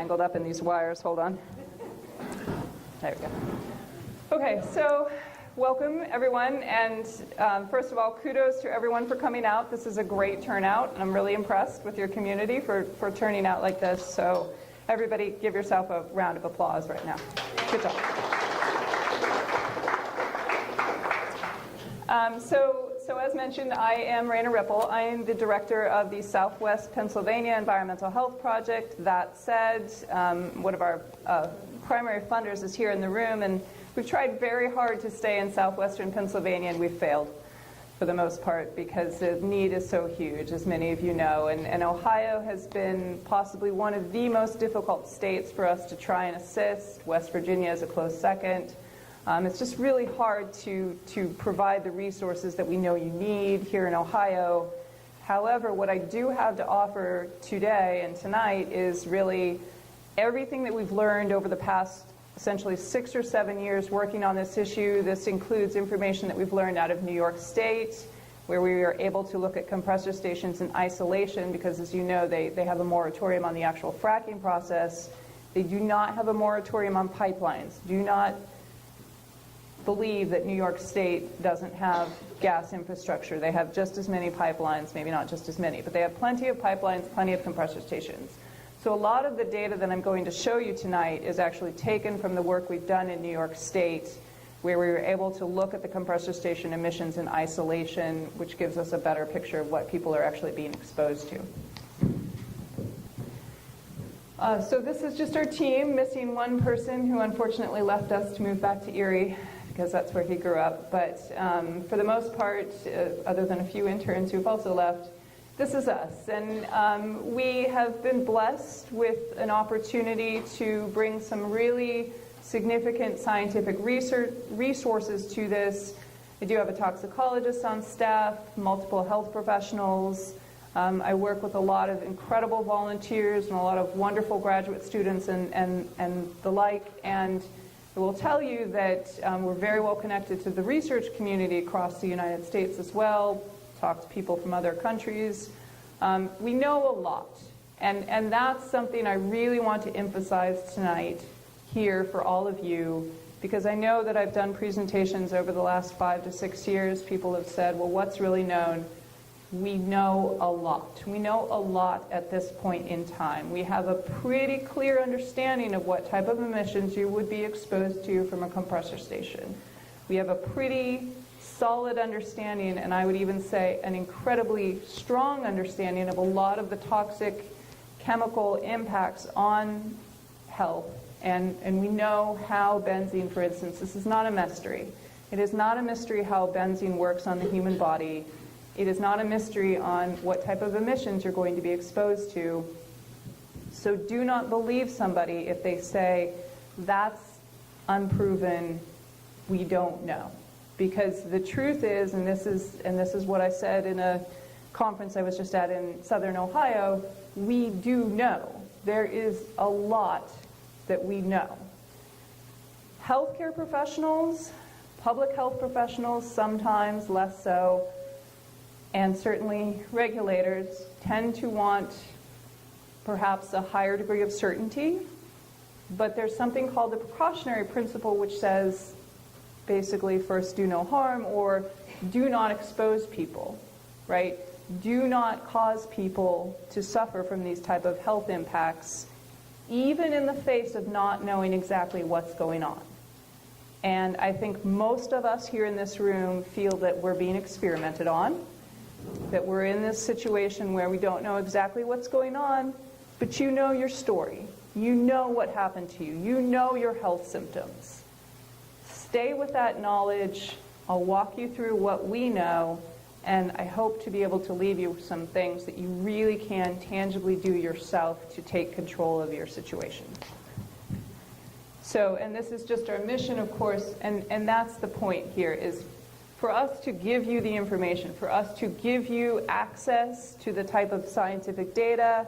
tangled up in these wires. Hold on. There we go. Okay, so welcome everyone, and first of all, kudos to everyone for coming out. This is a great turnout, and I'm really impressed with your community for turning out like this. So everybody give yourself a round of applause right now. Good job. So as mentioned, I am Raina Rippel. I am the director of the Southwest Pennsylvania Environmental Health Project. That said, one of our primary funders is here in the room, and we've tried very hard to stay in southwestern Pennsylvania, and we've failed for the most part because the need is so huge, as many of you know. And Ohio has been possibly one of the most difficult states for us to try and assist. West Virginia is a close second. It's just really hard to provide the resources that we know you need here in Ohio. However, what I do have to offer today and tonight is really everything that we've learned over the past essentially 6 or 7 years working on this issue. This includes information that we've learned out of New York State, where we were able to look at compressor stations in isolation because, as you know, they have a moratorium on the actual fracking process. They do not have a moratorium on pipelines. Do not believe that New York State doesn't have gas infrastructure. They have just as many pipelines, maybe not just as many, but they have plenty of pipelines, plenty of compressor stations. So a lot of the data that I'm going to show you tonight is actually taken from the work we've done in New York State, where we were able to look at the compressor station emissions in isolation, which gives us a better picture of what people are actually being exposed to. So this is just our team, missing one person who unfortunately left us to move back to Erie, because that's where he grew up. But for the most part, other than a few interns who've also left, this is us. And we have been blessed with an opportunity to bring some really significant scientific resources to this. I do have a toxicologist on staff, multiple health professionals. I work with a lot of incredible volunteers and a lot of wonderful graduate students and the like. And I will tell you that we're very well connected to the research community across the United States as well, talk to people from other countries. We know a lot, and that's something I really want to emphasize tonight here for all of you, because I know that I've done presentations over the last 5 to 6 years. People have said, well, what's really known? We know a lot. We know a lot at this point in time. We have a pretty clear understanding of what type of emissions you would be exposed to from a compressor station. We have a pretty solid understanding, and I would even say an incredibly strong understanding of a lot of the toxic chemical impacts on health. And we know how benzene, for instance, this is not a mystery. It is not a mystery how benzene works on the human body. It is not a mystery on what type of emissions you're going to be exposed to. So do not believe somebody if they say, that's unproven, we don't know. Because the truth is, and this is what I said in a conference I was just at in Southern Ohio, we do know. There is a lot that we know. Healthcare professionals, public health professionals, sometimes less so, and certainly regulators tend to want perhaps a higher degree of certainty, but there's something called the precautionary principle, which says basically first do no harm, or do not expose people, right? Do not cause people to suffer from these type of health impacts, even in the face of not knowing exactly what's going on. And I think most of us here in this room feel that we're being experimented on, that we're in this situation where we don't know exactly what's going on, but you know your story. You know what happened to you. You know your health symptoms. Stay with that knowledge. I'll walk you through what we know, and I hope to be able to leave you with some things that you really can tangibly do yourself to take control of your situation. So, and this is just our mission, of course, and that's the point here, is for us to give you the information, for us to give you access to the type of scientific data,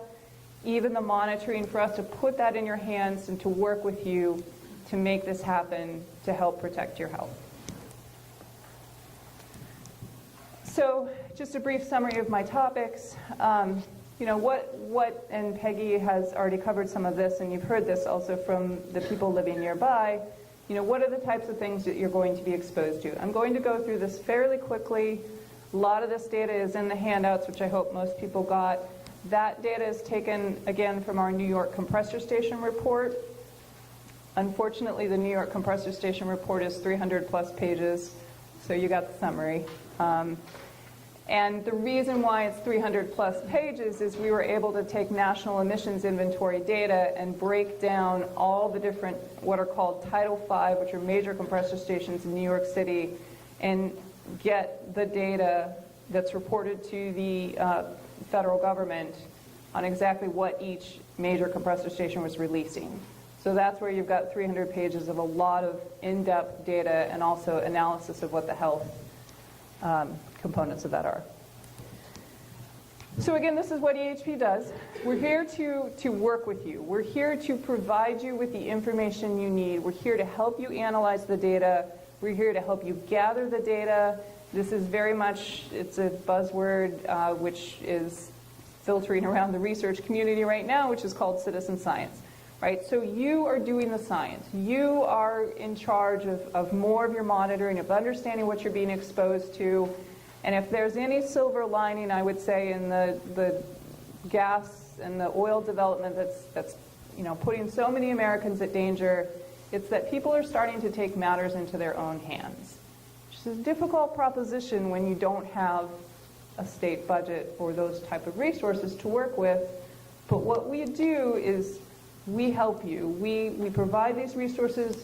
even the monitoring, for us to put that in your hands and to work with you to make this happen, to help protect your health. So just a brief summary of my topics. you know, and Peggy has already covered some of this, and you've heard this also from the people living nearby, you know, what are the types of things that you're going to be exposed to? I'm going to go through this fairly quickly. A lot of this data is in the handouts, which I hope most people got. That data is taken, again, from our New York compressor station report. Unfortunately, the New York compressor station report is 300 plus pages, so you got the summary. And the reason why it's 300 plus pages is we were able to take national emissions inventory data and break down all the different, what are called Title V, which are major compressor stations in New York City, and get the data that's reported to the federal government on exactly what each major compressor station was releasing. So that's where you've got 300 pages of a lot of in-depth data and also analysis of what the health components of that are. So again, this is what EHP does. We're here to work with you. We're here to provide you with the information you need. We're here to help you analyze the data. We're here to help you gather the data. This is very much, it's a buzzword which is filtering around the research community right now, which is called citizen science. Right? So you are doing the science. You are in charge of more of your monitoring, of understanding what you're being exposed to. And if there's any silver lining, I would say, in the gas and the oil development that's you know, putting so many Americans at danger, it's that people are starting to take matters into their own hands, which is a difficult proposition when you don't have a state budget or those type of resources to work with. But what we do is we help you. We provide these resources.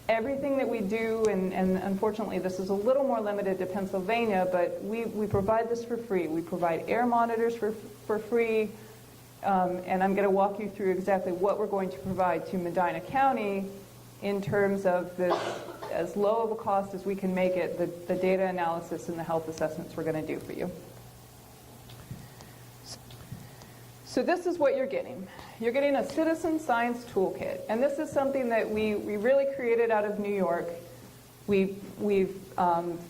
Everything that we do, and unfortunately this is a little more limited to Pennsylvania, but we provide this for free. We provide air monitors for free, and I'm going to walk you through exactly what we're going to provide to Medina County in terms of this, as low of a cost as we can make it, the data analysis and the health assessments we're going to do for you. So this is what you're getting. You're getting a citizen science toolkit, and this is something that we really created out of New York. We've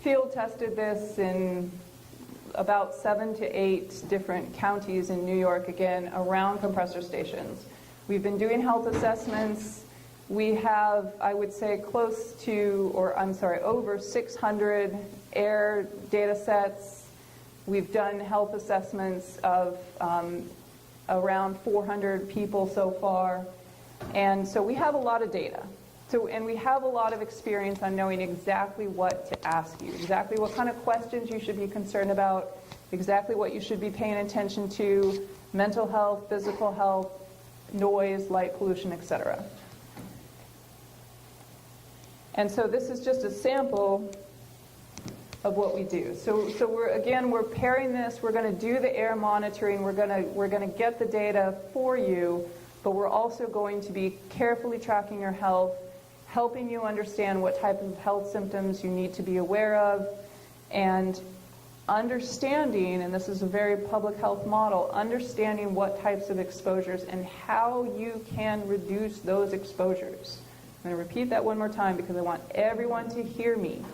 field tested this in about 7 to 8 different counties in New York, again, around compressor stations. We've been doing health assessments. We have, I would say, over 600 air data sets. We've done health assessments of around 400 people so far. And so we have a lot of data. And we have a lot of experience on knowing exactly what to ask you, exactly what kind of questions you should be concerned about, exactly what you should be paying attention to, mental health, physical health, noise, light pollution, etc. And so this is just a sample of what we do. So we're pairing this. We're going to do the air monitoring. We're going to get the data for you, but we're also going to be carefully tracking your health, helping you understand what type of health symptoms you need to be aware of, and understanding, and this is a very public health model, understanding what types of exposures and how you can reduce those exposures. I'm going to repeat that one more time because I want everyone to hear me.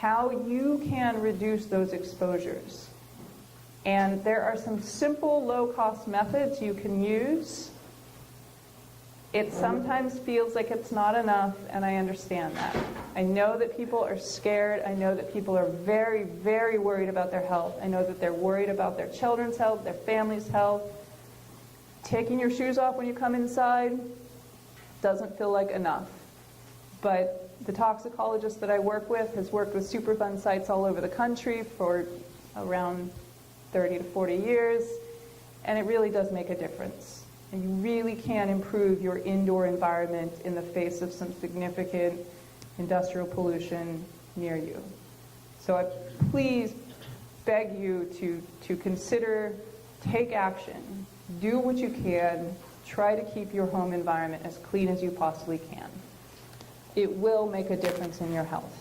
How you can reduce those exposures. And there are some simple low-cost methods you can use. It sometimes feels like it's not enough, and I understand that. I know that people are scared. I know that people are very, very worried about their health. I know that they're worried about their children's health, their family's health. Taking your shoes off when you come inside doesn't feel like enough. But the toxicologist that I work with has worked with Superfund sites all over the country for around 30 to 40 years, and it really does make a difference. And you really can improve your indoor environment in the face of some significant industrial pollution near you. So I please beg you to consider, take action, do what you can, try to keep your home environment as clean as you possibly can. It will make a difference in your health.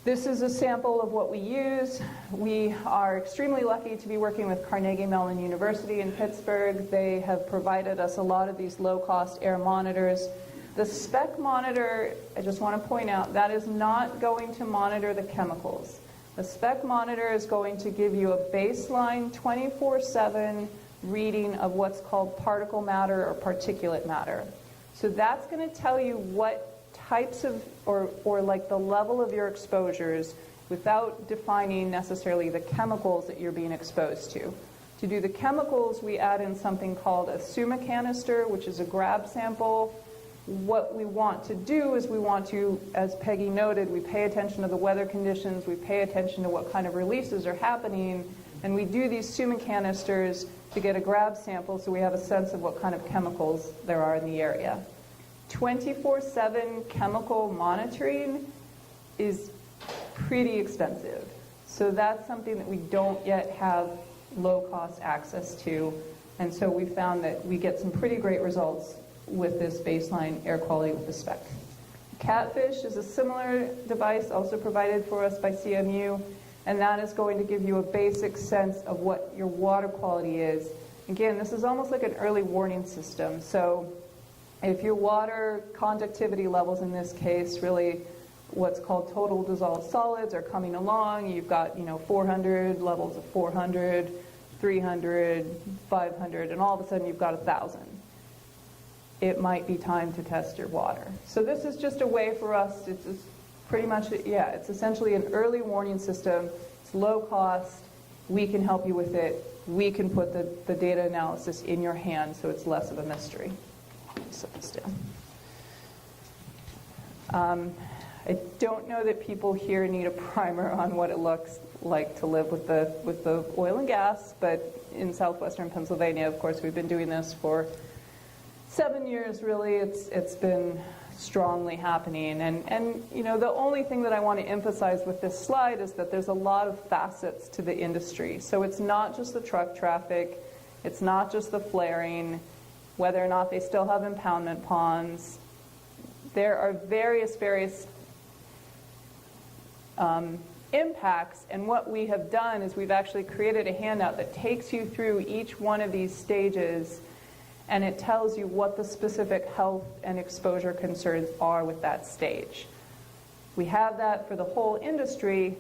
This is a sample of what we use. We are extremely lucky to be working with Carnegie Mellon University in Pittsburgh. They have provided us a lot of these low-cost air monitors. The spec monitor, I just want to point out, that is not going to monitor the chemicals. The spec monitor is going to give you a baseline 24/7 reading of what's called particle matter or particulate matter. So that's going to tell you what types of, or like the level of your exposures without defining necessarily the chemicals that you're being exposed to. To do the chemicals, we add in something called a summa canister, which is a grab sample. What we want to do is we want to, as Peggy noted, we pay attention to the weather conditions, we pay attention to what kind of releases are happening, and we do these summa canisters to get a grab sample so we have a sense of what kind of chemicals there are in the area. 24/7 chemical monitoring is pretty expensive. So that's something that we don't yet have low-cost access to. And so we found that we get some pretty great results with this baseline air quality with the spec. Catfish is a similar device also provided for us by CMU, and that is going to give you a basic sense of what your water quality is. Again, this is almost like an early warning system. So if your water conductivity levels in this case, really what's called total dissolved solids, are coming along, you've got 400, levels of 400, 300, 500, and all of a sudden you've got 1,000. It might be time to test your water. So this is just a way for us, it's pretty much, it's essentially an early warning system. It's low cost. We can help you with it. We can put the data analysis in your hand so it's less of a mystery. Set this down. I don't know that people here need a primer on what it looks like to live with the oil and gas, but in southwestern Pennsylvania, of course, we've been doing this for 7 years, really. It's been strongly happening. And the only thing that I want to emphasize with this slide is that there's a lot of facets to the industry. So it's not just the truck traffic, it's not just the flaring, whether or not they still have impoundment ponds. There are various impacts, and what we have done is we've actually created a handout that takes you through each one of these stages, and it tells you what the specific health and exposure concerns are with that stage. We have that for the whole industry,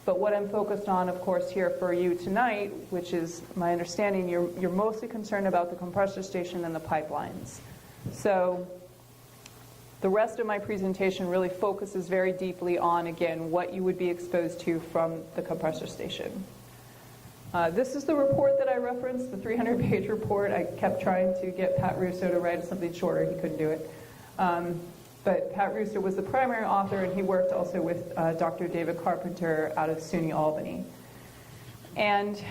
but what I'm focused on, of course, here for you tonight, which is my understanding, you're mostly concerned about the compressor station and the pipelines. So the rest of my presentation really focuses very deeply on, again, what you would be exposed to from the compressor station. This is the report that I referenced, the 300-page report. I kept trying to get Pat Russo to write something shorter. He couldn't do it. But Pat Russo was the primary author, and he worked also with Dr. David Carpenter out of SUNY Albany. And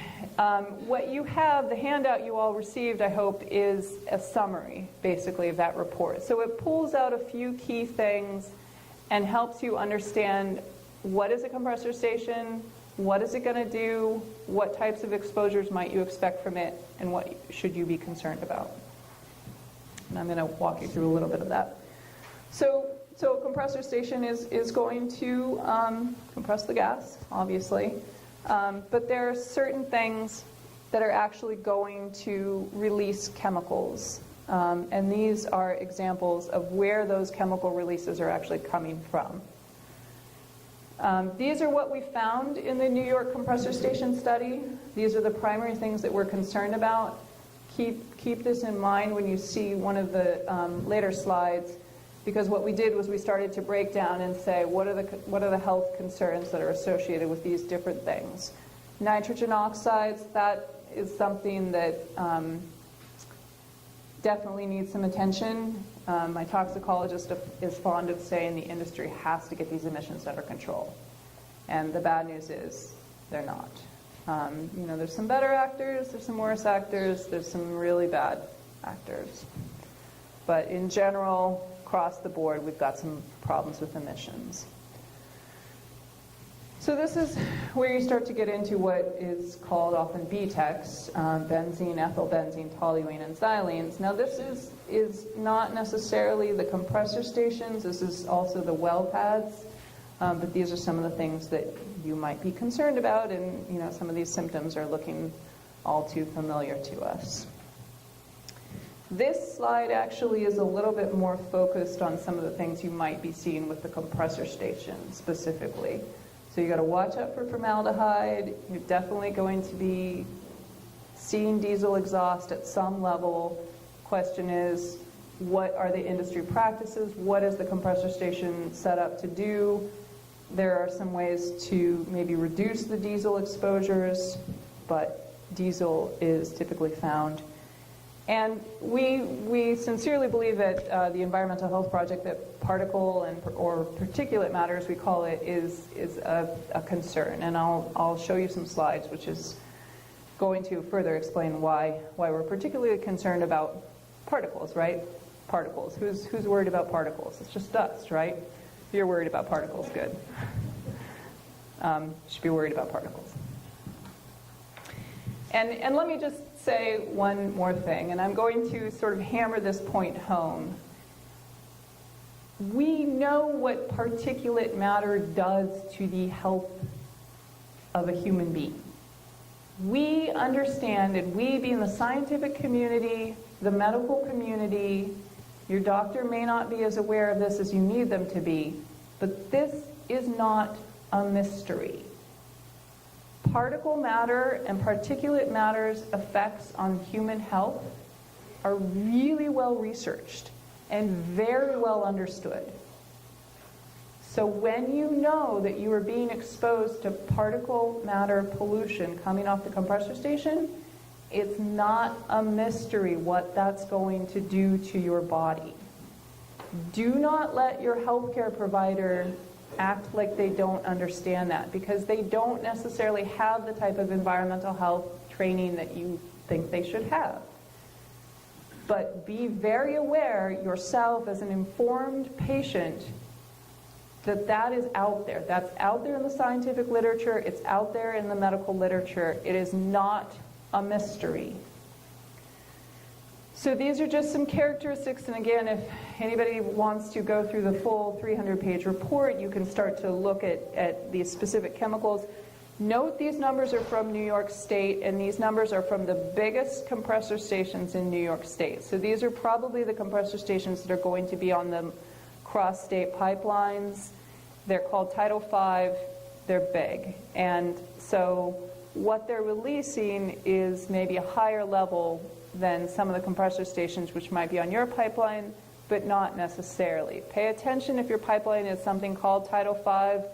what you have, the handout you all received, I hope, is a summary, basically, of that report. So it pulls out a few key things and helps you understand what is a compressor station, what is it going to do, what types of exposures might you expect from it, and what should you be concerned about. And I'm going to walk you through a little bit of that. So a compressor station is going to compress the gas, obviously. But there are certain things that are actually going to release chemicals. And these are examples of where those chemical releases are actually coming from. These are what we found in the New York compressor station study. These are the primary things that we're concerned about. Keep this in mind when you see one of the later slides, because what we did was we started to break down and say, what are the health concerns that are associated with these different things? Nitrogen oxides, that is something that definitely needs some attention. My toxicologist is fond of saying the industry has to get these emissions under control. And the bad news is they're not. There's some better actors, there's some worse actors, there's some really bad actors. But in general, across the board, we've got some problems with emissions. So this is where you start to get into what is called often BTEX, benzene, ethylbenzene, toluene, and xylenes. Now this is not necessarily the compressor stations, this is also the well pads, but these are some of the things that you might be concerned about, and some of these symptoms are looking all too familiar to us. This slide actually is a little bit more focused on some of the things you might be seeing with the compressor station specifically. So you got to watch out for formaldehyde. You're definitely going to be seeing diesel exhaust at some level. Question is, what are the industry practices? What is the compressor station set up to do? There are some ways to maybe reduce the diesel exposures, but diesel is typically found. And we sincerely believe at the Environmental Health Project that particle or particulate matter, as we call it, is a concern. And I'll show you some slides, which is going to further explain why we're particularly concerned about particles, right? Particles. Who's worried about particles? It's just dust, right? If you're worried about particles, good. You should be worried about particles. And let me just say one more thing, and I'm going to sort of hammer this point home. We know what particulate matter does to the health of a human being. We understand, and we being the scientific community, the medical community, your doctor may not be as aware of this as you need them to be, but this is not a mystery. Particle matter and particulate matter's effects on human health are really well researched and very well understood. So when you know that you are being exposed to particle matter pollution coming off the compressor station, it's not a mystery what that's going to do to your body. Do not let your healthcare provider act like they don't understand that, because they don't necessarily have the type of environmental health training that you think they should have. But be very aware yourself as an informed patient that that is out there. That's out there in the scientific literature. It's out there in the medical literature. It is not a mystery. So these are just some characteristics, and again, if anybody wants to go through the full 300-page report, you can start to look at these specific chemicals. Note these numbers are from New York State, and these numbers are from the biggest compressor stations in New York State. So these are probably the compressor stations that are going to be on the cross-state pipelines. They're called Title V. They're big. And so what they're releasing is maybe a higher level than some of the compressor stations which might be on your pipeline, but not necessarily. Pay attention if your pipeline is something called Title V.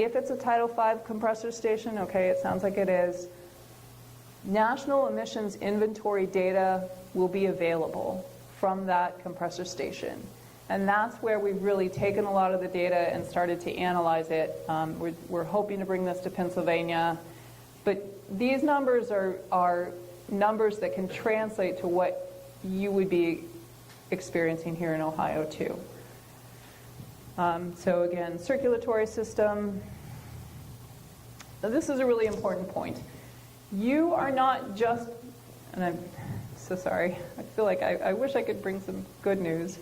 If it's a Title V compressor station, okay, it sounds like it is, national emissions inventory data will be available from that compressor station. And that's where we've really taken a lot of the data and started to analyze it. We're hoping to bring this to Pennsylvania. But these numbers are numbers that can translate to what you would be experiencing here in Ohio too. So again, circulatory system. Now this is a really important point. You are not just, and I'm so sorry, I feel like I wish I could bring some good news.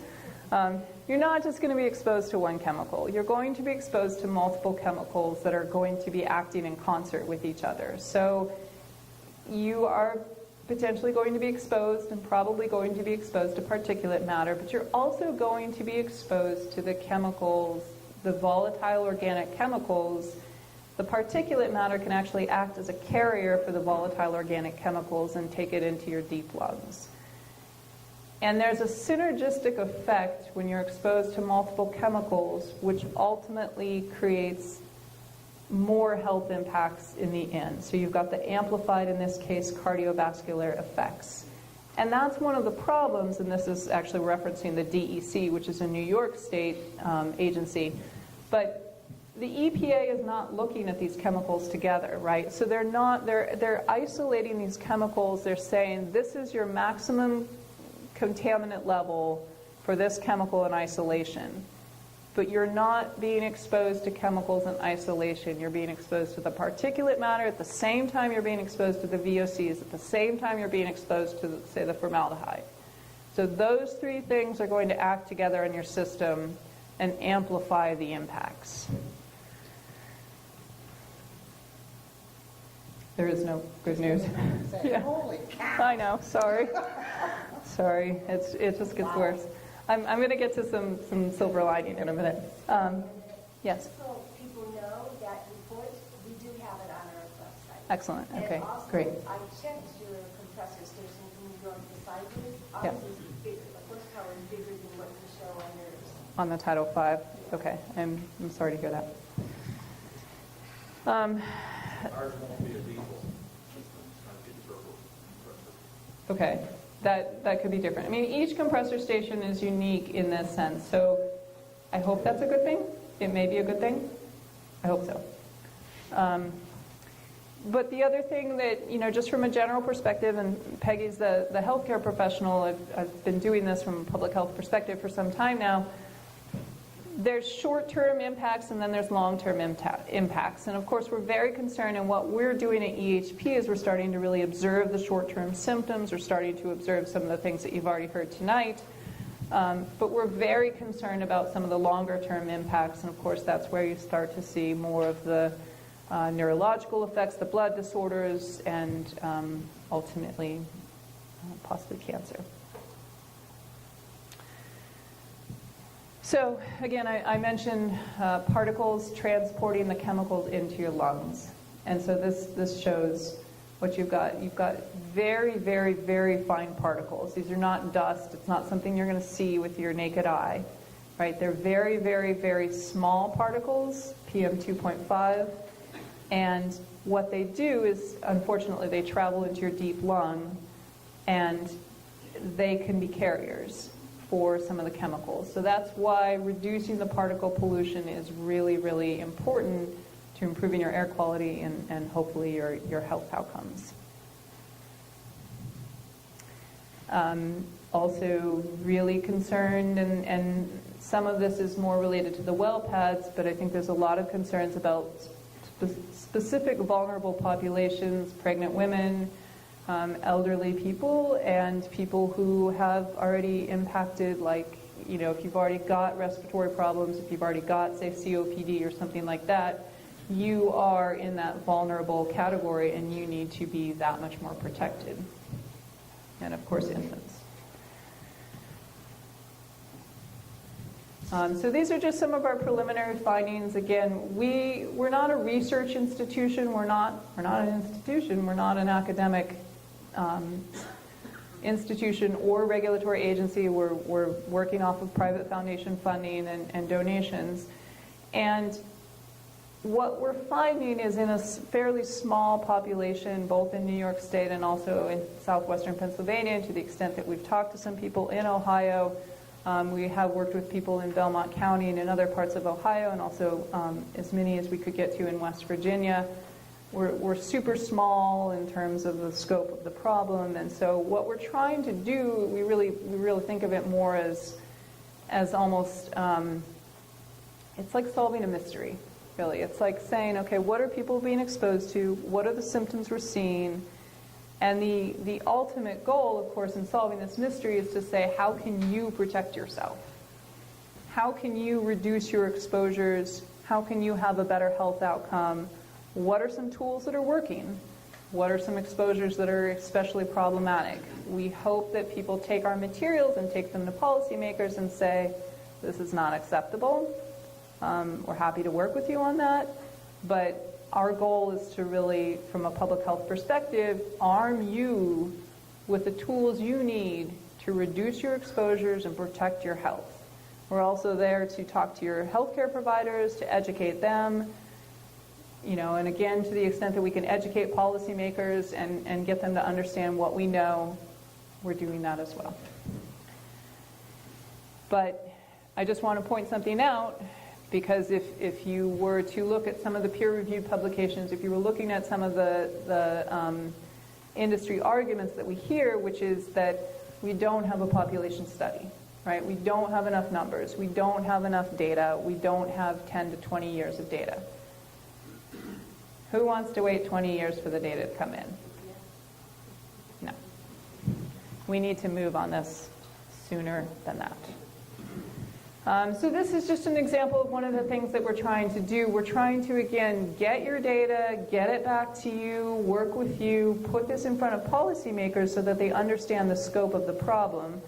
You're not just going to be exposed to one chemical. You're going to be exposed to multiple chemicals that are going to be acting in concert with each other. So you are potentially going to be exposed and probably going to be exposed to particulate matter, but you're also going to be exposed to the chemicals, the volatile organic chemicals. The particulate matter can actually act as a carrier for the volatile organic chemicals and take it into your deep lungs. And there's a synergistic effect when you're exposed to multiple chemicals, which ultimately creates more health impacts in the end. So you've got the amplified, in this case, cardiovascular effects. And that's one of the problems, and this is actually referencing the DEC, which is a New York State agency. But the EPA is not looking at these chemicals together, right? So they're isolating these chemicals. They're saying this is your maximum contaminant level for this chemical in isolation. But you're not being exposed to chemicals in isolation. You're being exposed to the particulate matter at the same time you're being exposed to the VOCs, at the same time you're being exposed to, say, the formaldehyde. So those three things are going to act together in your system and amplify the impacts. There is no good news. Yeah. Holy cow. I know, sorry. Sorry, it just gets worse. I'm going to get to some silver lining in a minute. Yes? So people know that before Excellent. Okay, And also, great. I checked your compressor station when you go on the side view. Yeah. Ours is bigger. The horsepower is bigger than what you show on yours. On the Title V? Okay, I'm sorry to hear that. Ours won't be a diesel. It's going to be a turbo compressor. Okay, that could be different. I mean, each compressor station is unique in this sense, so I hope that's a good thing. It may be a good thing. I hope so. But the other thing that, just from a general perspective, and Peggy's the healthcare professional, I've been doing this from a public health perspective for some time now, there's short-term impacts and then there's long-term impacts. And of course, we're very concerned, and what we're doing at EHP is we're starting to really observe the short-term symptoms. We're starting to observe some of the things that you've already heard tonight. But we're very concerned about some of the longer-term impacts, and of course, that's where you start to see more of the neurological effects, the blood disorders, and ultimately, possibly cancer. So again, I mentioned particles transporting the chemicals into your lungs. And so this shows what you've got. You've got very, very, very fine particles. These are not dust. It's not something you're going to see with your naked eye. Right? They're very, very, very small particles, PM 2.5. And what they do is, unfortunately, they travel into your deep lung, and they can be carriers for some of the chemicals. So that's why reducing the particle pollution is really, really important to improving your air quality and hopefully your health outcomes. Also really concerned, and some of this is more related to the well pads, but I think there's a lot of concerns about specific vulnerable populations, pregnant women, elderly people, and people who have already impacted, like, if you've already got respiratory problems, if you've already got, say, COPD or something like that, you are in that vulnerable category and you need to be that much more protected. And of course, infants. So these are just some of our preliminary findings. Again, we're not a research institution. We're not an institution. We're not an academic institution or regulatory agency. We're working off of private foundation funding and donations. And what we're finding is in a fairly small population, both in New York State and also in southwestern Pennsylvania, and to the extent that we've talked to some people in Ohio. We have worked with people in Belmont County and in other parts of Ohio, and also as many as we could get to in West Virginia. We're super small in terms of the scope of the problem, and so what we're trying to do, we really think of it more as almost, it's like solving a mystery, really. It's like saying, okay, what are people being exposed to? What are the symptoms we're seeing? And the ultimate goal, of course, in solving this mystery is to say, how can you protect yourself? How can you reduce your exposures? How can you have a better health outcome? What are some tools that are working? What are some exposures that are especially problematic? We hope that people take our materials and take them to policymakers and say, this is not acceptable. We're happy to work with you on that. But our goal is to really, from a public health perspective, arm you with the tools you need to reduce your exposures and protect your health. We're also there to talk to your healthcare providers, to educate them, and again, to the extent that we can educate policymakers and get them to understand what we know, we're doing that as well. But I just want to point something out, because if you were to look at some of the peer-reviewed publications, if you were looking at some of the industry arguments that we hear, which is that we don't have a population study, right? We don't have enough numbers. We don't have enough data. We don't have 10 to 20 years of data. Who wants to wait 20 years for the data to come in? No. We need to move on this sooner than that. So this is just an example of one of the things that we're trying to do. We're trying to, again, get your data, get it back to you, work with you, put this in front of policymakers so that they understand the scope of the problem.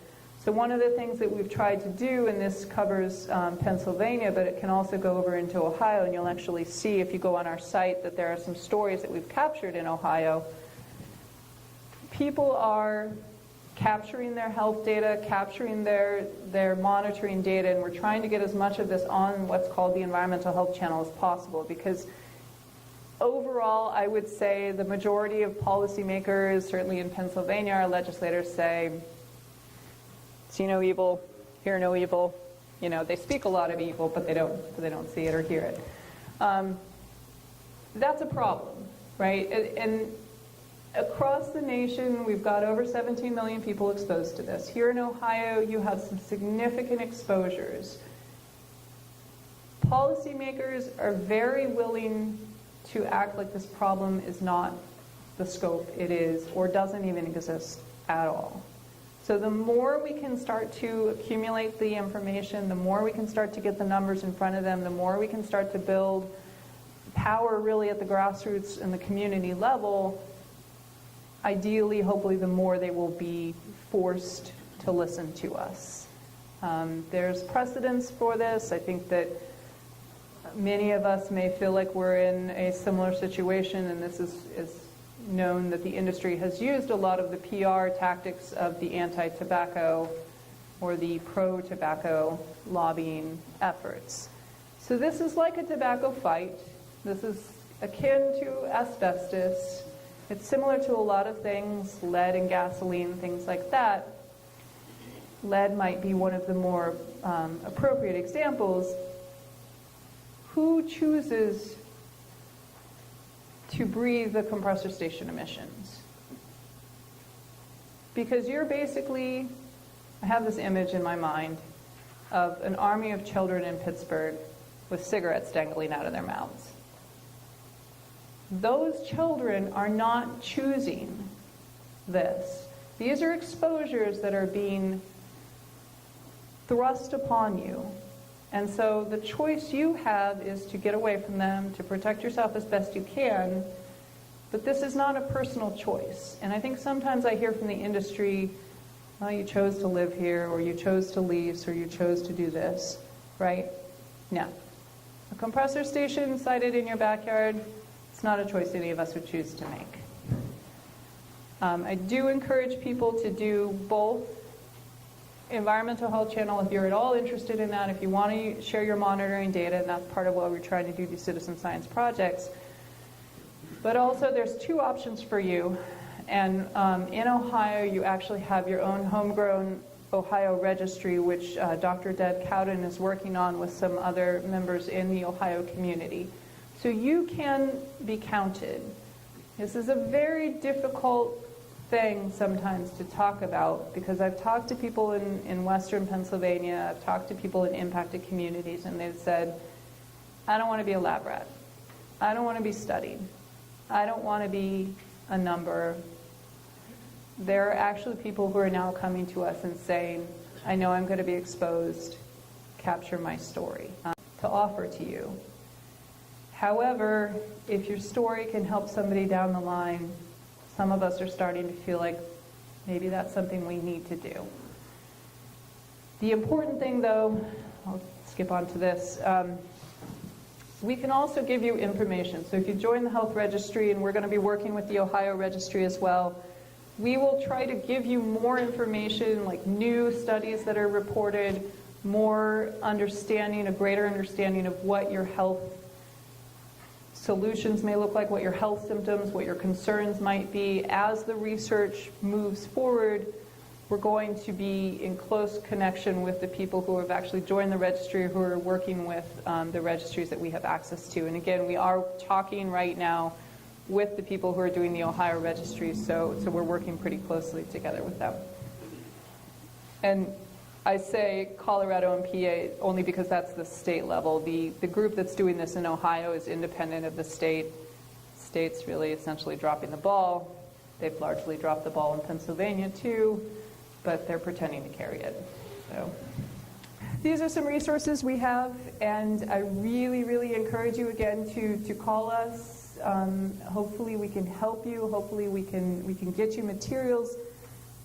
So So one of the things that we've tried to do, and this covers Pennsylvania, but it can also go over into Ohio, and you'll actually see if you go on our site that there are some stories that we've captured in Ohio. People are capturing their health data, capturing their monitoring data, and we're trying to get as much of this on what's called the environmental health channel as possible, because overall, I would say the majority of policymakers, certainly in Pennsylvania, our legislators say, see no evil, hear no evil. You know, they speak a lot of evil, but they don't see it or hear it. That's a problem, right? And across the nation, we've got over 17 million people exposed to this. Here in Ohio, you have some significant exposures. Policymakers are very willing to act like this problem is not the scope it is, or doesn't even exist at all. So the more we can start to accumulate the information, the more we can start to get the numbers in front of them, the more we can start to build power really at the grassroots and the community level, ideally, hopefully, the more they will be forced to listen to us. There's precedence for this. I think that many of us may feel like we're in a similar situation, and this is known that the industry has used a lot of the PR tactics of the anti-tobacco or the pro-tobacco lobbying efforts. So this is like a tobacco fight. This is akin to asbestos. It's similar to a lot of things, lead and gasoline, things like that. Lead might be one of the more appropriate examples. Who chooses to breathe the compressor station emissions? Because you're basically, I have this image in my mind of an army of children in Pittsburgh with cigarettes dangling out of their mouths. Those children are not choosing this. These are exposures that are being thrust upon you. And so the choice you have is to get away from them, to protect yourself as best you can, but this is not a personal choice. And I think sometimes I hear from the industry, well, you chose to live here, or you chose to lease, or you chose to do this, right? No. A compressor station sited in your backyard, it's not a choice any of us would choose to make. I do encourage people to do both environmental health channel if you're at all interested in that, if you want to share your monitoring data, and that's part of why we're trying to do these citizen science projects. But also there's two options for you. And in Ohio, you actually have your own homegrown Ohio registry, which Dr. Deb Cowden is working on with some other members in the Ohio community. So you can be counted. This is a very difficult thing sometimes to talk about, because I've talked to people in Western Pennsylvania, I've talked to people in impacted communities, and they've said, I don't want to be a lab rat. I don't want to be studied. I don't want to be a number. There are actually people who are now coming to us and saying, I know I'm going to be exposed, capture my story to offer to you. However, if your story can help somebody down the line, some of us are starting to feel like maybe that's something we need to do. The important thing, though, I'll skip on to this, we can also give you information. So if you join the health registry, and we're going to be working with the Ohio registry as well, we will try to give you more information, like new studies that are reported, more understanding, a greater understanding of what your health solutions may look like, what your health symptoms, what your concerns might be. As the research moves forward, we're going to be in close connection with the people who have actually joined the registry, who are working with the registries that we have access to. And again, we are talking right now with the people who are doing the Ohio registry, so we're working pretty closely together with them. And I say Colorado and PA only because that's the state level. The group that's doing this in Ohio is independent of the state. State's really essentially dropping the ball. They've largely dropped the ball in Pennsylvania too, but they're pretending to carry it. So these are some resources we have, and I really, really encourage you again to call us. Hopefully we can help you. Hopefully we can get you materials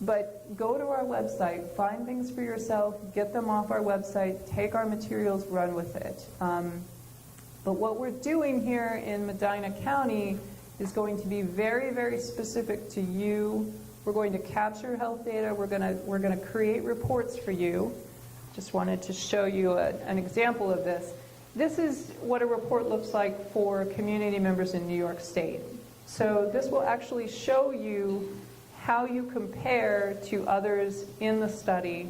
But go to our website, find things for yourself, get them off our website, take our materials, run with it. But what we're doing here in Medina County is going to be very, very specific to you. We're going to capture health data. We're going to create reports for you. Just wanted to show you an example of this. This is what a report looks like for community members in New York State. So this will actually show you how you compare to others in the study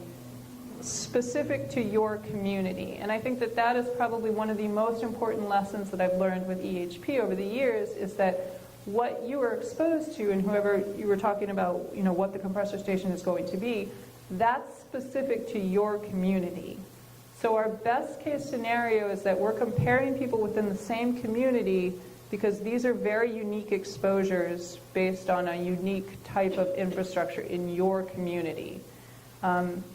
specific to your community. And I think that that is probably one of the most important lessons that I've learned with EHP over the years, is that what you are exposed to, and whoever you were talking about, you know, what the compressor station is going to be, that's specific to your community. So our best case scenario is that we're comparing people within the same community, because these are very unique exposures based on a unique type of infrastructure in your community.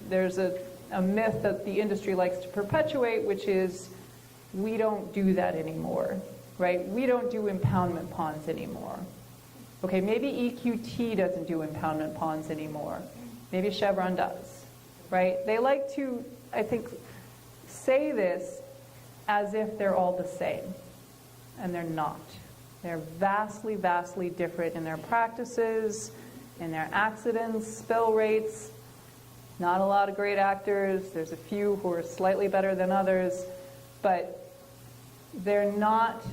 There's a myth that the industry likes to perpetuate, which is we don't do that anymore, right? We don't do impoundment ponds anymore. Okay, maybe EQT doesn't do impoundment ponds anymore. Maybe Chevron does, right? They like to, I think, say this as if they're all the same, and they're not. They're vastly, vastly different in their practices, in their accidents, spill rates. Not a lot of great actors. There's a few who are slightly better than others, but they're not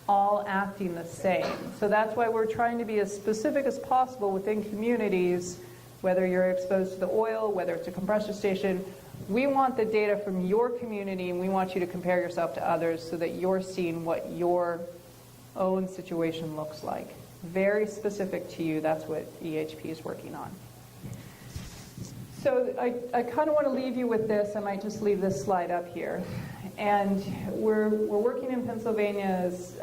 all acting the same. So that's why we're trying to be as specific as possible within communities, whether you're exposed to the oil, whether it's a compressor station. We want the data from your community, and we want you to compare yourself to others so that you're seeing what your own situation looks like. Very specific to you. That's what EHP is working on. So I kind of want to leave you with this. I might just leave this slide up here. And we're working in Pennsylvania as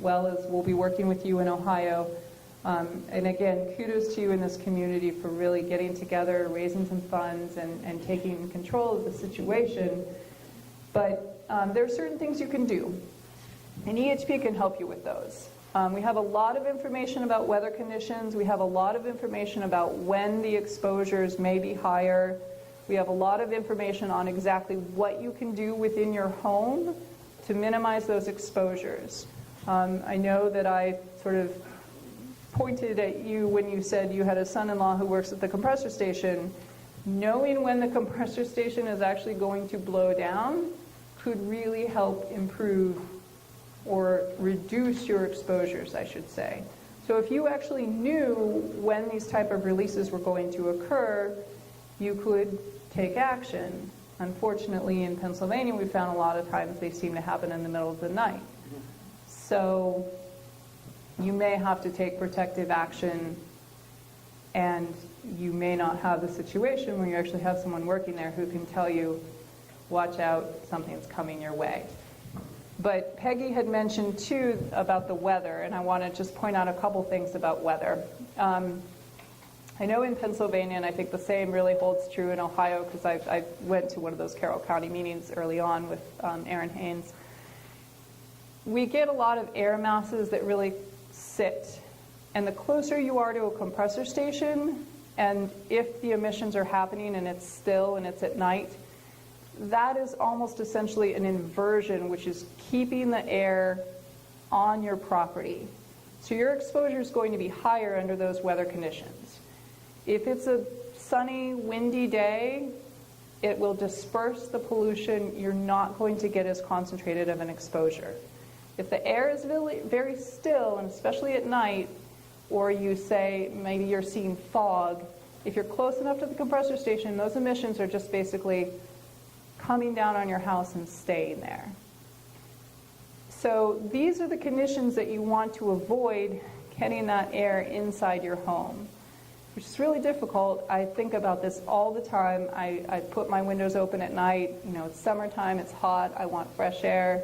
well as we'll be working with you in Ohio. And again, kudos to you in this community for really getting together, raising some funds, and taking control of the situation. But there are certain things you can do, and EHP can help you with those. We have a lot of information about weather conditions. We have a lot of information about when the exposures may be higher. We have a lot of information on exactly what you can do within your home to minimize those exposures. I know that I sort of pointed at you when you said you had a son-in-law who works at the compressor station. Knowing when the compressor station is actually going to blow down could really help improve or reduce your exposures, I should say. So if you actually knew when these type of releases were going to occur, you could take action. Unfortunately, in Pennsylvania, we found a lot of times they seem to happen in the middle of the night. So you may have to take protective action, and you may not have the situation where you actually have someone working there who can tell you, watch out, something's coming your way. But Peggy had mentioned, too, about the weather, and I want to just point out a couple things about weather. I know in Pennsylvania, and I think the same really holds true in Ohio, because I went to one of those Carroll County meetings early on with Aaron Haynes. We get a lot of air masses that really sit, and the closer you are to a compressor station, and if the emissions are happening and it's still and it's at night, that is almost essentially an inversion, which is keeping the air on your property. So your exposure is going to be higher under those weather conditions. If it's a sunny, windy day, it will disperse the pollution. You're not going to get as concentrated of an exposure. If the air is very, very still, and especially at night, or you say maybe you're seeing fog, if you're close enough to the compressor station, those emissions are just basically coming down on your house and staying there. So these are the conditions that you want to avoid getting that air inside your home, which is really difficult. I think about this all the time. I put my windows open at night. You know, it's summertime, it's hot, I want fresh air.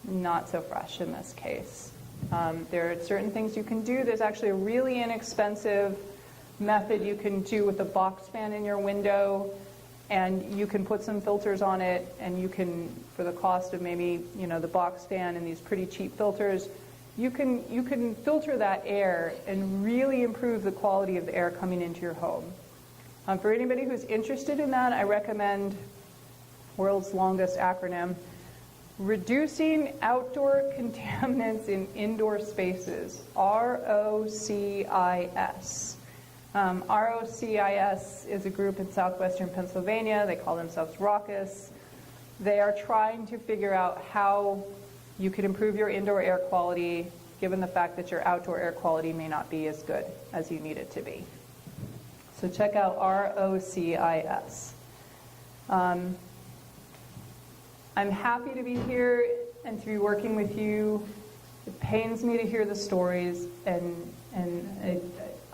Not so fresh in this case. There are certain things you can do. There's actually a really inexpensive method you can do with a box fan in your window, and you can put some filters on it, and you can, for the cost of maybe, you know, the box fan and these pretty cheap filters, you can filter that air and really improve the quality of the air coming into your home. For anybody who's interested in that, I recommend world's longest acronym, Reducing Outdoor Contaminants in Indoor Spaces, ROCIS. ROCIS is a group in southwestern Pennsylvania. They call themselves Raucous. They are trying to figure out how you could improve your indoor air quality given the fact that your outdoor air quality may not be as good as you need it to be. So check out ROCIS. I'm happy to be here and to be working with you. It pains me to hear the stories and a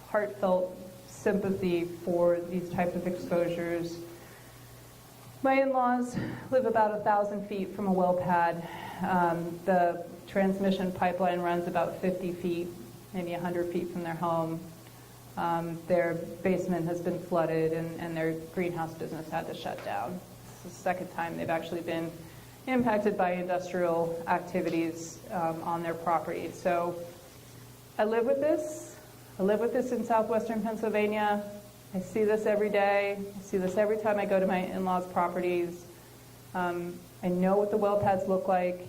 heartfelt sympathy for these type of exposures. My in-laws live about 1,000 feet from a well pad. The transmission pipeline runs about 50 feet, maybe 100 feet from their home. Their basement has been flooded and their greenhouse business had to shut down. It's the second time they've actually been impacted by industrial activities on their property. So I live with this. I live with this in southwestern Pennsylvania. I see this every day. I see this every time I go to my in-laws' properties. I know what the well pads look like.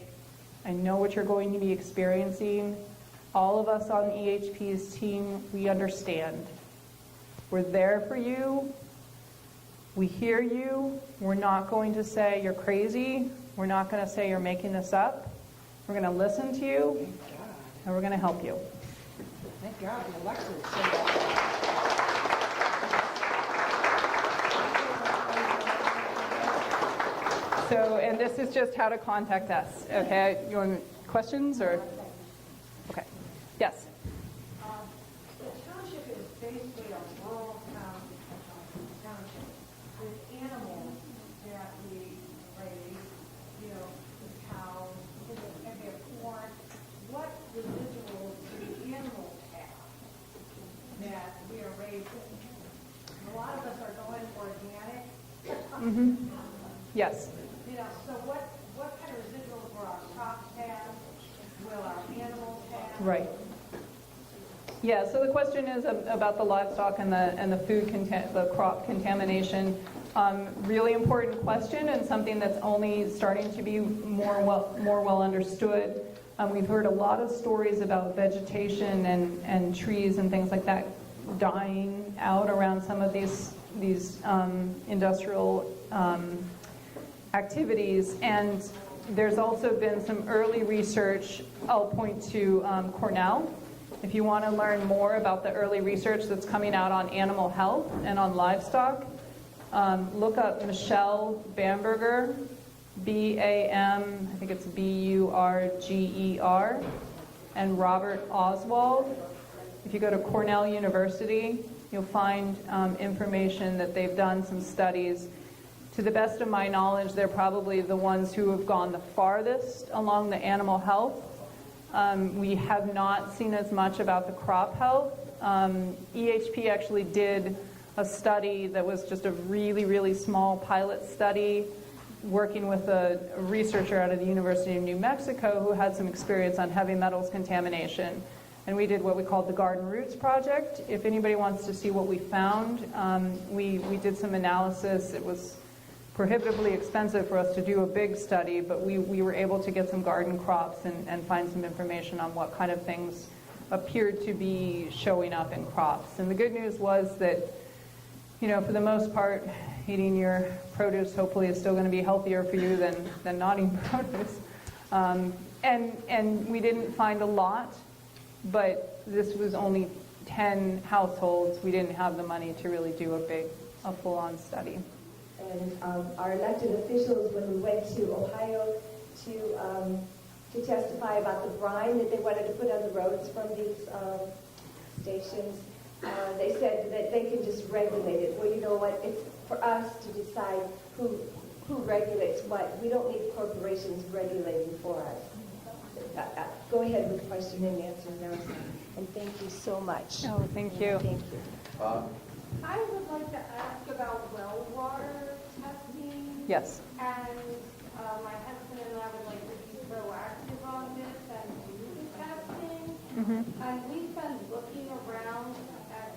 I know what you're going to be experiencing. All of us on EHP's team, we understand. We're there for you. We hear you. We're not going to say you're crazy. We're not going to say you're making this up. We're going to listen to you, and we're going to help you. Thank God the elected said that. So, and this is just how to contact us, okay? You want questions or? Okay. Yes. The township is basically a rural township with animals that we raise, you know, the cows, and their corn. What residuals do the animals have that we are raising? A lot of us are going organic. Yes. You know, so what kind of residuals will our crops have? Will our animals have? Right. Yeah, so the question is about the livestock and the food the crop contamination. Really important question and something that's only starting to be more well understood. We've heard a lot of stories about vegetation and trees and things like that dying out around some of these industrial activities, and there's also been some early research. I'll point to Cornell. If you want to learn more about the early research that's coming out on animal health and on livestock, look up Michelle Bamberger, B-A-M, I think it's B-U-R-G-E-R, and Robert Oswald. If you go to Cornell University, you'll find information that they've done some studies. To the best of my knowledge, they're probably the ones who have gone the farthest along the animal health. We have not seen as much about the crop health. EHP actually did a study that was just a really, really small pilot study working with a researcher out of the University of New Mexico who had some experience on heavy metals contamination. And we did what we called the Garden Roots Project. If anybody wants to see what we found, we did some analysis. It was prohibitively expensive for us to do a big study, but we were able to get some garden crops and find some information on what kind of things appeared to be showing up in crops. And the good news was that, you know, for the most part, eating your produce hopefully is still going to be healthier for you than not eating produce. And we didn't find a lot, but this was only 10 households. We didn't have the money to really do a full-on study. And our elected officials, when we went to Ohio to testify about the brine that they wanted to put on the roads from these stations, they said that they can just regulate it. Well, you know what? It's for us to decide who regulates what. We don't need corporations regulating for us. Go ahead with question and answer now. And thank you so much. Oh, thank you. Thank you. I would like to ask about well water testing. Yes. And my husband and I would like to be proactive on this and do the testing. And we've been looking around at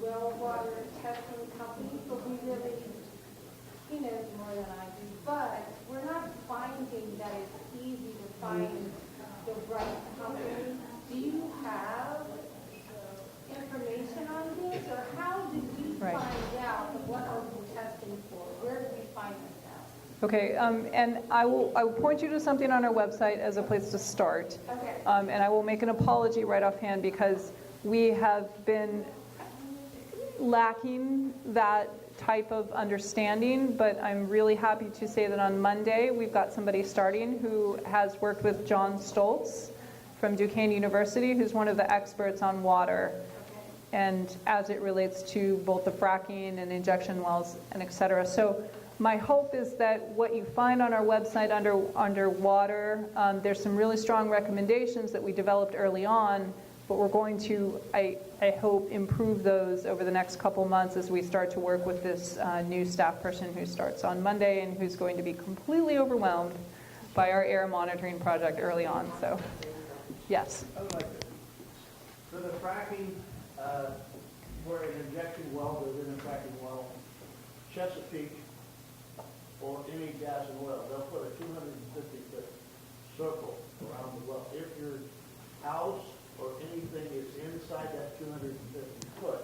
well water testing companies, but we really, he knows more than I do, but we're not finding that it's easy to find the right company. Do you have information on this, or how did we Right. find out what are we testing for? Where did we find this out? Okay, and I will point you to something on our website as a place to start. Okay. And I will make an apology right offhand because we have been lacking that type of understanding, but I'm really happy to say that on Monday we've got somebody starting who has worked with John Stoltz from Duquesne University, who's one of the experts on water and as it relates to both the fracking and injection wells and et cetera. So my hope is that what you find on our website under water, there's some really strong recommendations that we developed early on, but we're going to, I hope, improve those over the next couple months as we start to work with this new staff person who starts on Monday and who's going to be completely overwhelmed by our air monitoring project early on. So, yes. I would like to, for the fracking, where an injection well goes in a fracking well, Chesapeake, or any gas and oil, they'll put a 250-foot circle around the well. If your house or anything is inside that 250 foot,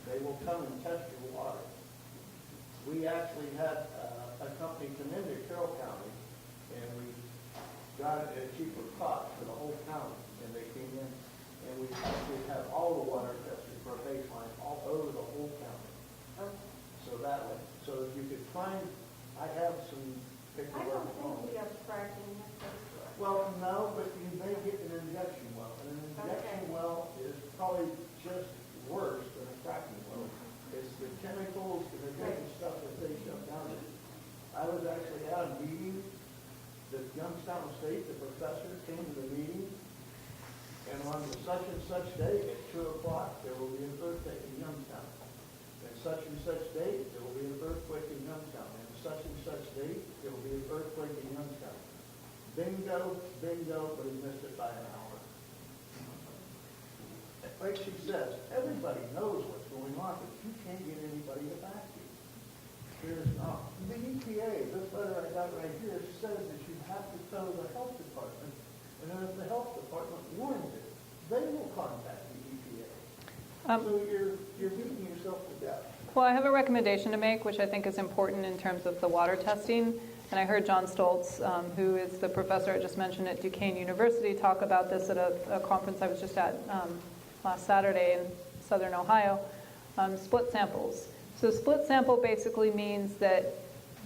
they will come and test your water. We actually had a company come into Carroll County, and we got it at a cheaper cost for the whole county, and they came in, and we actually had all the water tested for a baseline all over the whole county. So that way, so if you could find, I have some I paperwork. don't think we have fracking in this place. Well, no, but you may get an injection well, and an injection well is probably just worse than a fracking well. It's the chemicals and the different stuff that they shut down. I was actually at a meeting that Youngstown State, the professor came to the meeting, and on the such and such day at 2 o'clock, there will be an earthquake in Youngstown. And such date, there will be an earthquake in Youngstown. And such date, there will be an earthquake in Youngstown. Bingo, bingo, but he missed it by an hour. Like she says, everybody knows what's going on, but you can't get anybody to back you. There's not. The EPA, this letter I got right here, says that you have to tell the health department, and then if the health department warns it, they will contact the EPA. So you're beating yourself to death. Well, I have a recommendation to make, which I think is important in terms of the water testing. And I heard John Stoltz, who is the professor I just mentioned at Duquesne University, talk about this at a conference I was just at last Saturday in Southern Ohio, split samples. So split sample basically means that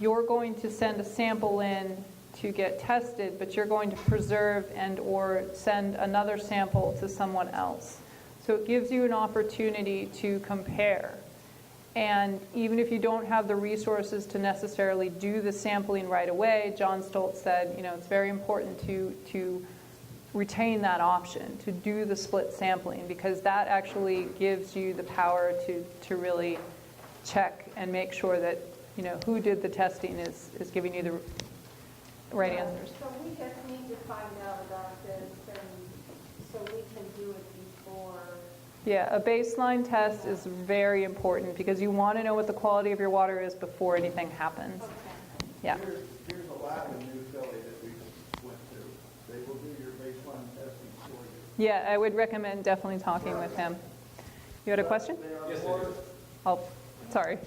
you're going to send a sample in to get tested, but you're going to preserve and or send another sample to someone else. So it gives you an opportunity to compare. And even if you don't have the resources to necessarily do the sampling right away, John Stoltz said, it's very important to retain that option, to do the split sampling, because that actually gives you the power to really check and make sure that, who did the testing is giving you the right answers. So we just need to find out about this, and so we can do it before. Yeah, a baseline test is very important because you want to know what the quality of your water is before anything happens. Okay. Yeah. Here's a lab in New Philly that we went to. They will do your baseline testing for you. Yeah, I would recommend definitely talking with him. You had a question? They Yes, are more, I Sorry.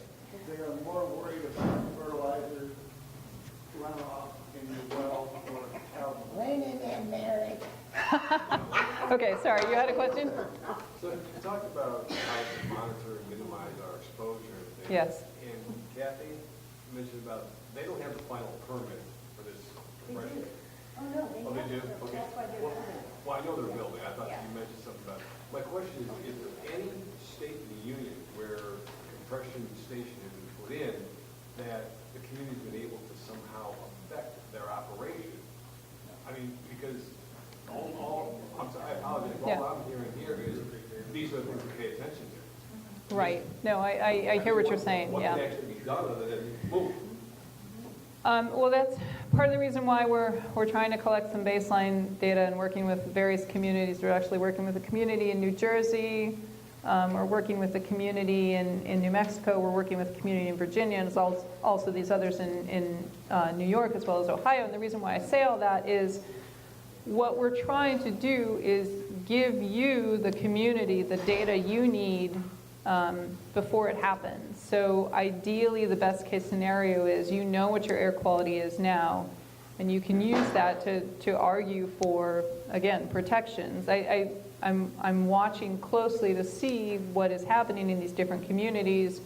they are more worried about fertilizer runoff in your well or out. Raining in Mary. Okay, sorry, you had a question? So you talked about how to monitor and minimize our exposure and things. Yes. And Kathy mentioned about, they don't have the final permit for this compression. Oh, no, Oh, they do? Okay. That's why they're Well, building. well, I know they're building. I thought you mentioned something about it. My question is there any state in the union where a compression station has been put in that the community's been able to somehow affect their operation? I mean, because I'm sorry, I apologize, Yeah. all I'm hearing here is these are the things to pay attention to. Right. No, I hear what you're saying, What yeah. can actually be done other than move? Well, that's part of the reason why we're trying to collect some baseline data and working with various communities. We're actually working with a community in New Jersey. We're working with a community in New Mexico. We're working with a community in Virginia, and there's also these others in New York as well as Ohio. And the reason why I say all that is what we're trying to do is give you, the community, the data you need before it happens. So ideally, the best case scenario is you know what your air quality is now, and you can use that to argue for, again, protections. I'm watching closely to see what is happening in these different communities.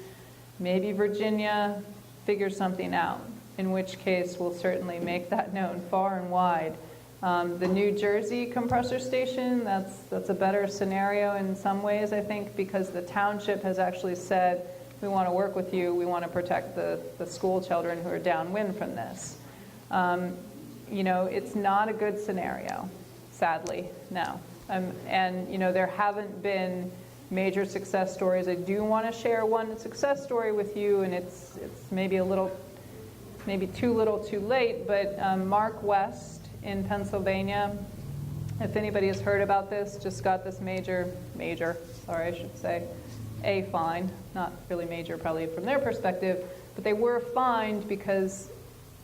Maybe Virginia figures something out, in which case we'll certainly make that known far and wide. The New Jersey compressor station, that's a better scenario in some ways, I think, because the township has actually said, we want to work with you, we want to protect the school children who are downwind from this. It's not a good scenario, sadly, no. And there haven't been major success stories. I do want to share one success story with you, and it's maybe too little too late, but Mark West in Pennsylvania, if anybody has heard about this, just got this major, sorry, I should say, a fine, not really major probably from their perspective, but they were fined because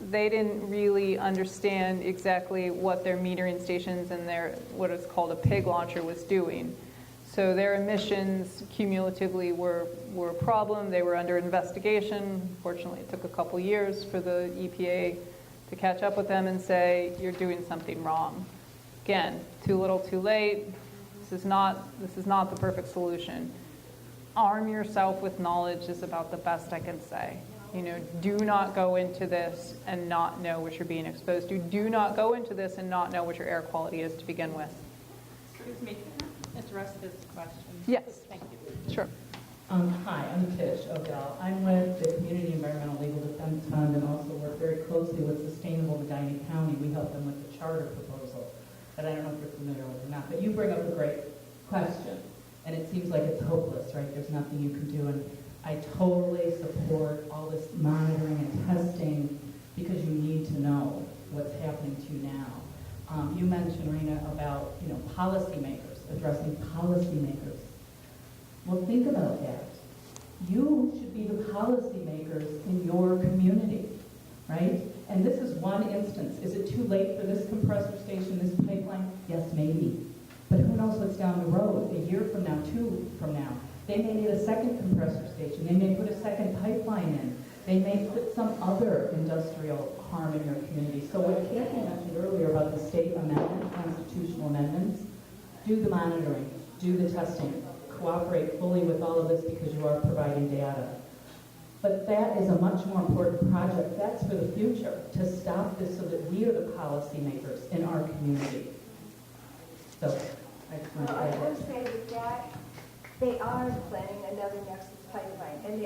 they didn't really understand exactly what their metering stations and their, what is called a pig launcher, was doing. So their emissions cumulatively were a problem. They were under investigation. Fortunately, it took a couple years for the EPA to catch up with them and say, you're doing something wrong. Again, too little, too late. This is not the perfect solution. Arm yourself with knowledge is about the best I can say. Do not go into this and not know what you're being exposed to. Do not go into this and not know what your air quality is to begin with. Excuse me, can I address this question? Yes. Thank you. Sure. Hi, I'm Tish Odell. I'm with the Community Environmental Legal Defense Fund and also work very closely with Sustainable Medina County. We help them with the charter proposal that I don't know if you're familiar with or not, but you bring up a great question, and it seems like it's hopeless, right? There's nothing you can do, and I totally support all this monitoring and testing because you need to know what's happening to you now. You mentioned, Raina, about policymakers, addressing policymakers. Well, think about that. You should be the policymakers in your community, right? And this is one instance. Is it too late for this compressor station, this pipeline? Yes, maybe. But who knows what's down the road, a year from now, 2 from now. They may need a second compressor station. They may put a second pipeline in. They may put some other industrial harm in your community. So what Kathy mentioned earlier about the state amendment, constitutional amendments, do the monitoring, do the testing, cooperate fully with all of this because you are providing data. But that is a much more important project. That's for the future, to stop this so that we are the policymakers in our community. So I just want to I say will that. say with that, they are planning another Nexus pipeline, and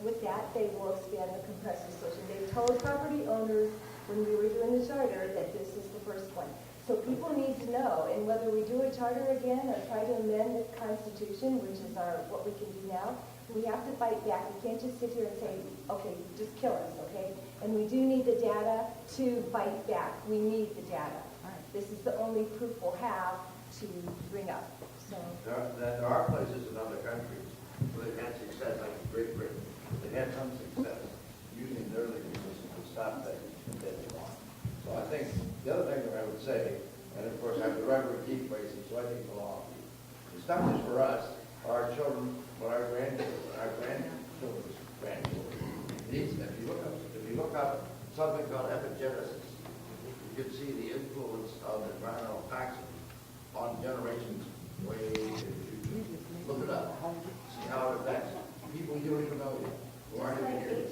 with that, they will expand the compressor station. They told property owners when we were doing the charter that this is the first one. So people need to know, and whether we do a charter again or try to amend the Constitution, which is what we can do now, we have to fight back. We can't just sit here and say, okay, just kill us, okay? And we do need the data to fight back. We need the data. This is the only proof we'll have to bring up. So There are places in other countries where they've had success, like Great Britain. They've had some success using their legal system to stop things that they want. So I think the other thing that I would say, and of course I'm the Reverend Keith Tracy, so I think the law. It's not just for us, our children, but our grandchildren, our grandchildren's grandchildren. If you look up something called epigenesis, you can see the influence of environmental toxins on generations way in the future. Look it up. See how it affects people you don't even know yet. Who aren't even here.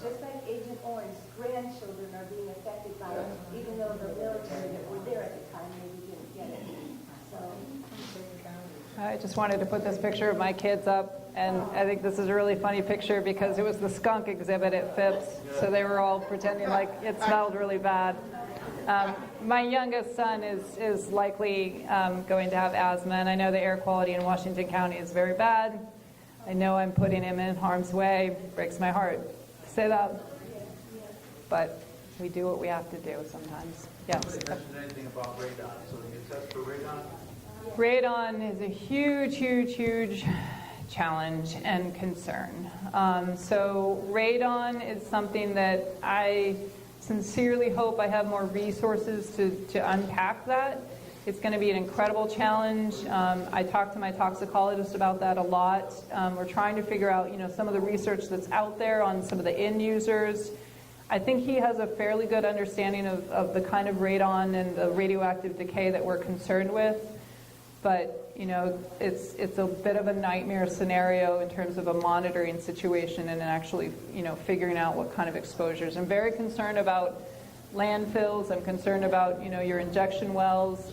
just like Agent Orange, grandchildren are being affected by it, even though the military that were there at the time maybe didn't get it. So. I just wanted to put this picture of my kids up, and I think this is a really funny picture because it was the skunk exhibit at Phipps, so they were all pretending like it smelled really bad. My youngest son is likely going to have asthma, and I know the air quality in Washington County is very bad. I know I'm putting him in harm's way. Breaks my heart to say that. but we do what we have to do sometimes. Yes. Nobody mentioned anything about radon, so you get tests for radon? Radon is a huge, huge, huge challenge and concern. So radon is something that I sincerely hope I have more resources to unpack that. It's going to be an incredible challenge. I talk to my toxicologist about that a lot. We're trying to figure out, some of the research that's out there on some of the end users. I think he has a fairly good understanding of the kind of radon and the radioactive decay that we're concerned with. But, it's a bit of a nightmare scenario in terms of a monitoring situation and actually, figuring out what kind of exposures. I'm very concerned about landfills. I'm concerned about, your injection wells.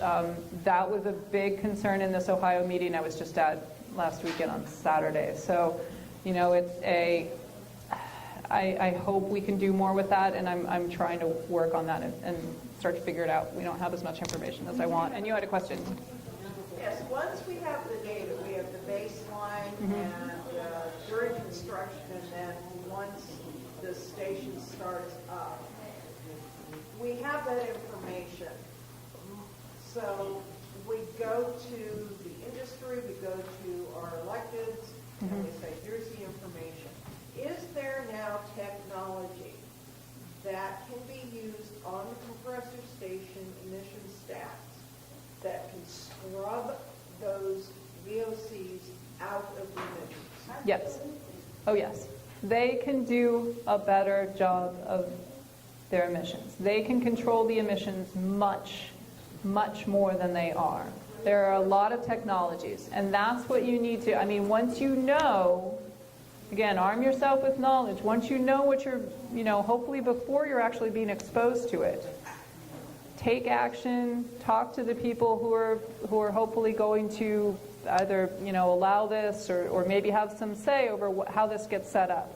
That was a big concern in this Ohio meeting I was just at last weekend on Saturday. So, I hope we can do more with that, and I'm trying to work on that and start to figure it out. We don't have as much information as I want. And you had a question. Yes, once we have the data, we have the baseline and during construction, and then once the station starts up, we have that information. So we go to the industry, we go to our electeds, and we say, here's the information. Is there now technology that can be used on the compressor station emission stats that can scrub those VOCs out of the emissions? Yes. Oh, yes. They can do a better job of their emissions. They can control the emissions much, much more than they are. There are a lot of technologies, and that's what you need to, once you know, again, arm yourself with knowledge. Once you know what you're, hopefully before you're actually being exposed to it, take action, talk to the people who are hopefully going to either, allow this or maybe have some say over how this gets set up.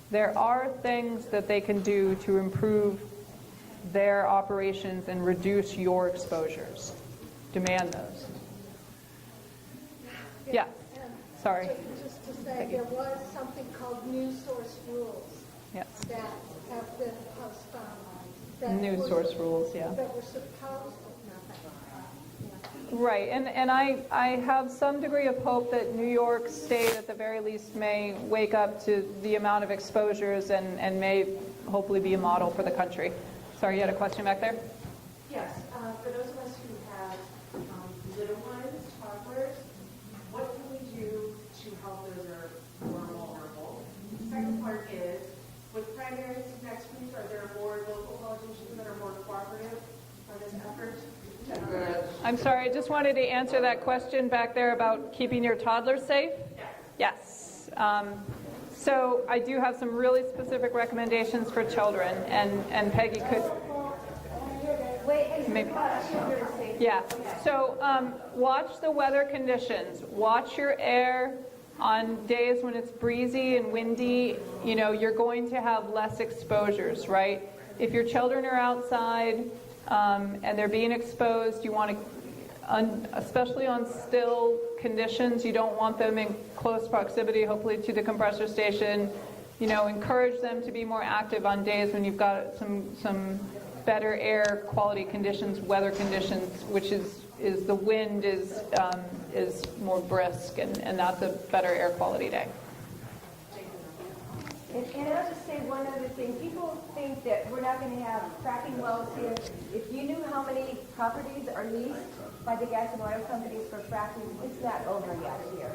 There are things that they can do to improve their operations and reduce your exposures. Demand those. Yeah, sorry. Just to say, there was something called new source rules Yes. that have been postponed. New source rules, yeah. That were supposed to, Right, and I have some degree of hope that New York State at the very least may wake up to the amount of exposures and may hopefully be a model for the country. Sorry, you had a question back there? Yes, for those of us who have little ones, toddlers, what can we do to help those that are more vulnerable? The second part is, with primaries next week, are there more local politicians that are more cooperative on this effort? I'm sorry, I just wanted to answer that question back there about keeping your toddlers safe. Yes. So I do have some really specific recommendations for children, and Peggy could maybe. Yeah. So watch the weather conditions. Watch your air. On days when it's breezy and windy, you're going to have less exposures, right? If your children are outside and they're being exposed, you want to, especially on still conditions, you don't want them in close proximity, hopefully, to the compressor station. Encourage them to be more active on days when you've got some better air quality conditions, weather conditions, which is the wind is more brisk, and that's a better air quality day. And I'll just say one other thing. People think that we're not going to have fracking wells here. If you knew how many properties are leased by the gas and oil companies for fracking, it's not over yet here.